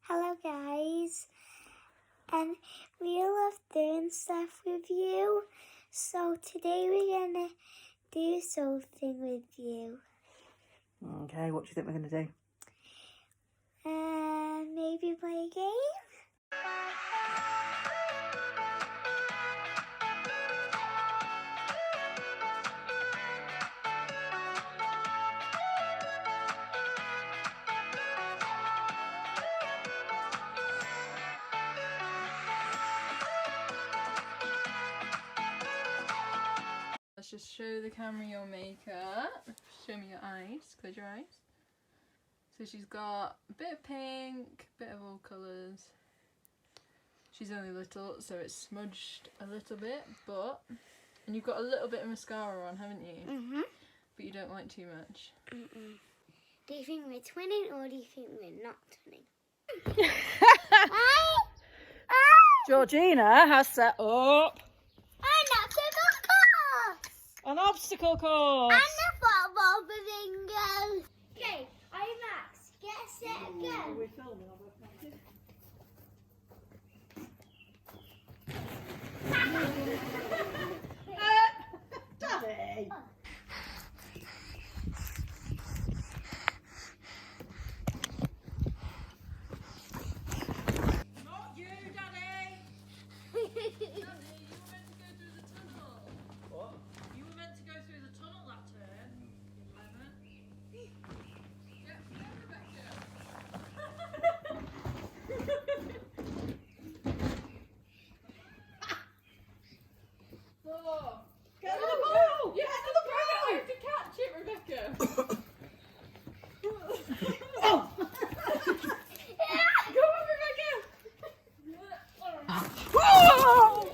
Hello guys, and we love doing stuff with you, so today we're gonna do something with you. Okay, what do you think we're going to do? Maybe play a game? Let's just show the camera your makeup. Show me your eyes. Close your eyes. So she's got a bit of pink, a bit of all colours. She's only little, so it's smudged a little bit, and you've got a little bit of mascara on, haven't you? Mm-hmm. But you don't like too much. Mm-mm. Do you think we're twinning or do you think we're not twinning? Georgina has set up An obstacle course! an obstacle course. And the football bingo! Okay, I'm Max. Get set, go! We're filming, are we? Daddy! Not you, Daddy! Daddy, you were meant to go through the tunnel. What? You were meant to go through the tunnel that turn. 11. Yeah, Rebecca. Four. Get the ball! Yes, Get the the ball! ball! I have to catch it, Rebecca. Oh! Go on, Rebecca. Oh!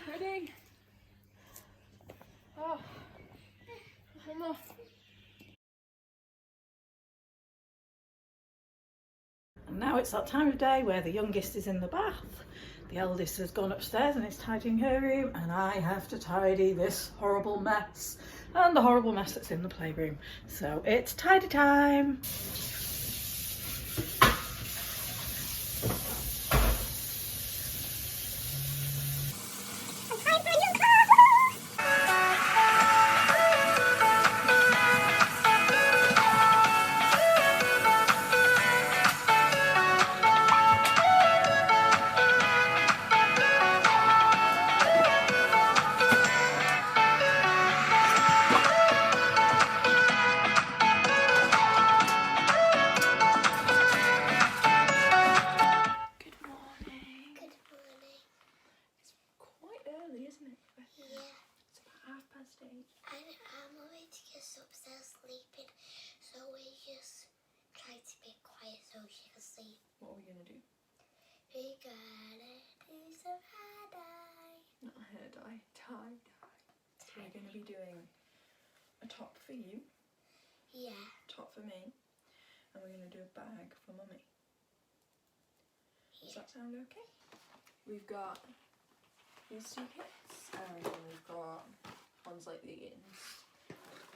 Ready? Oh. Enough. And now it's that time of day where the youngest is in the bath. The eldest has gone upstairs and is tidying her room, and I have to tidy this horrible mess and the horrible mess that's in the playroom. So it's tidy time. Good morning. Good morning. It's quite early, isn't it, Rebecca? Yeah. It's about 8:30. I'm already just upstairs sleeping, so we just try to be quiet so she can sleep. What are we going to do? We gotta do some hair-dye. Not a hair dye, tie dye. So we're going to be doing a top for you, Yeah. top for me, and we're going to do a bag for mummy. Does that sound okay? We've got these two kits, and we've got ones like these.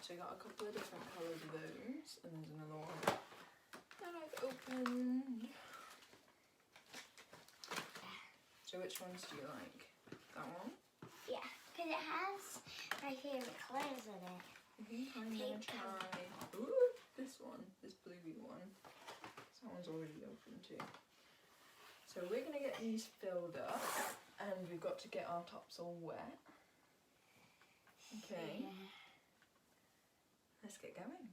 So we got a couple of different colours of those, and there's another one that I've opened. So which ones do you like? That one? Yeah, because it has my favourite colours in it. I'm gonna Pink try this one, this bluey one. So that one's already open too. So we're gonna get these filled up, and we've got to get our tops all wet. Okay. Yeah. Let's get going.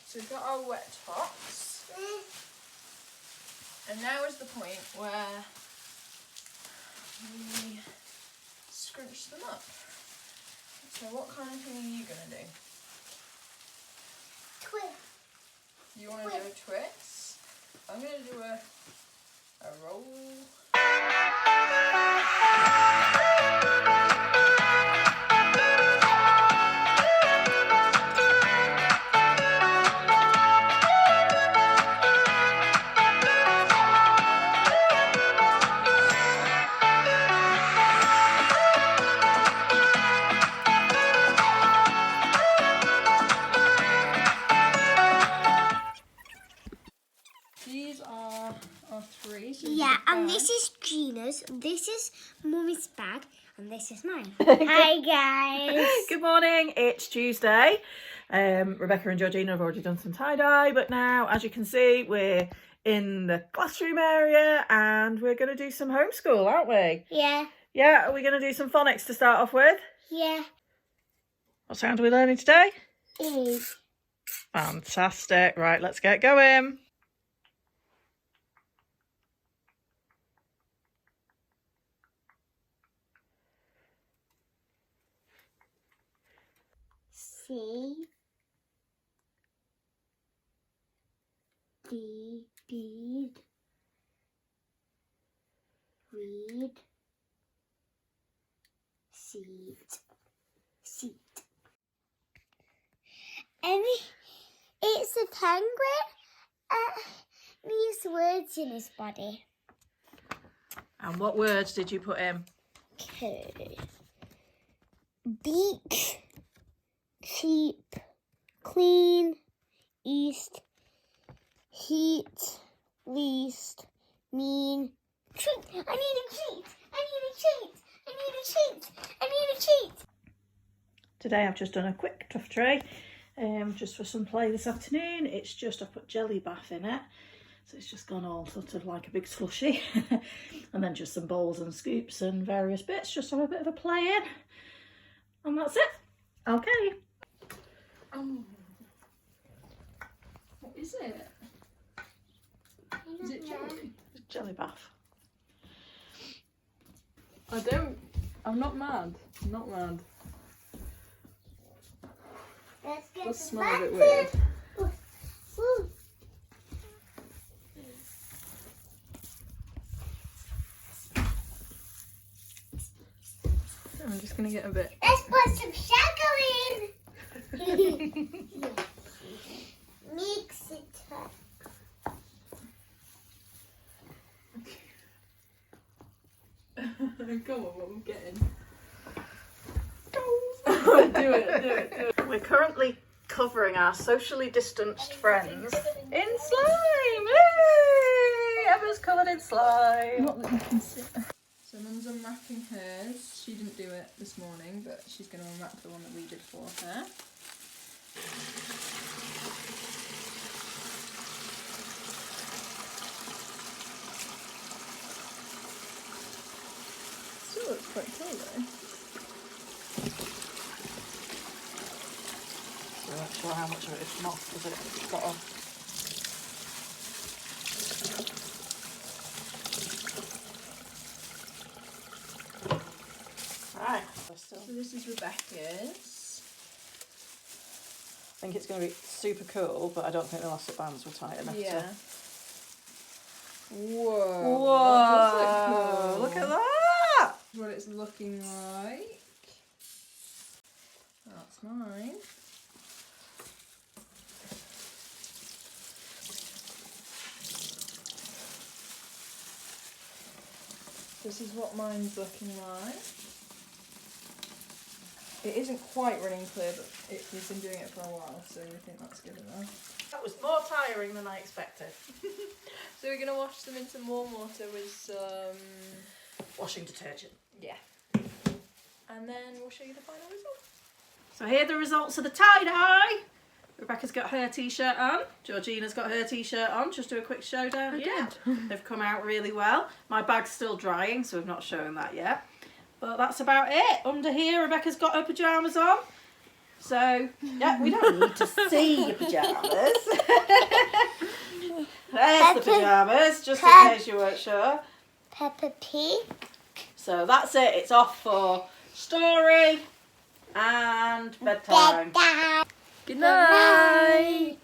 So we've got our wet tops. And now is the point where we scrunch them up. So what kind of thing are you going to do? Twist. You want to do a twist? I'm going to do a roll. These are our three. So Yeah, and this is Gina's, this is Mummy's bag, and this is mine. Hi guys. Good morning, it's Tuesday. Rebecca and Georgina have already done some tie-dye, but now, as you can see, we're in the classroom area and we're going to do some homeschool, aren't we? Yeah. Yeah, are we going to do some phonics to start off with? Yeah. What sound are we learning today? E. Fantastic. Right, let's get going. C. D. Bead. Read. Seat. Seat. And it's a penguin. These words in his body. And what words did you put in? Okay. Beak. Cheap. Clean. East. Heat. Least. Mean. Treat. I need a treat. I need a treat. I need a treat. I need a treat. Today I've just done a quick tough tray, just for some play this afternoon. It's just, I put jelly bath in it, so it's just gone all sort of like a big slushy. And then just some bowls and scoops and various bits, just to have a bit of a play in. And that's it. Okay. What is it? Is it jelly? Jelly bath. I'm not mad. I'm not mad. Let's get Does the smell a bit bath. weird. Ooh. I'm just gonna get a bit. Let's put some sugar in. Mix it up. Go on, what I'm getting. do it. We're currently covering our socially distanced friends in slime. Yay! Emma's covered in slime. Not that you can see. So Mum's unwrapping hers. She didn't do it this morning, but she's going to unwrap the one that we did for her. Still looks quite cool though. So I'm not sure how much of it is moth because it's got on. Right. So this is Rebecca's. I think it's going to be super cool, but I don't think the elastic bands were tight enough. Yeah. To... Whoa. Whoa! Look at that! What it's looking like. That's mine. This is what mine's looking like. It isn't quite running clear, but we've been doing it for a while, so we think that's good enough. That was more tiring than I expected. So we're going to wash them in some warm water with some... Washing detergent. Yeah. And then we'll show you the final result. So here are the results of the tie-dye. Rebecca's got her t-shirt on. Georgina's got her t-shirt on. Just do a quick showdown. They've come out really well. My bag's still drying, so we've not shown that yet. But that's about it. Under here, Rebecca's got her pyjamas on. So, yeah, we don't need to see your pyjamas. There's the pyjamas, just in case you weren't sure. Peppa Pig. So that's it. It's off for story and bedtime. Bedtime. Good night.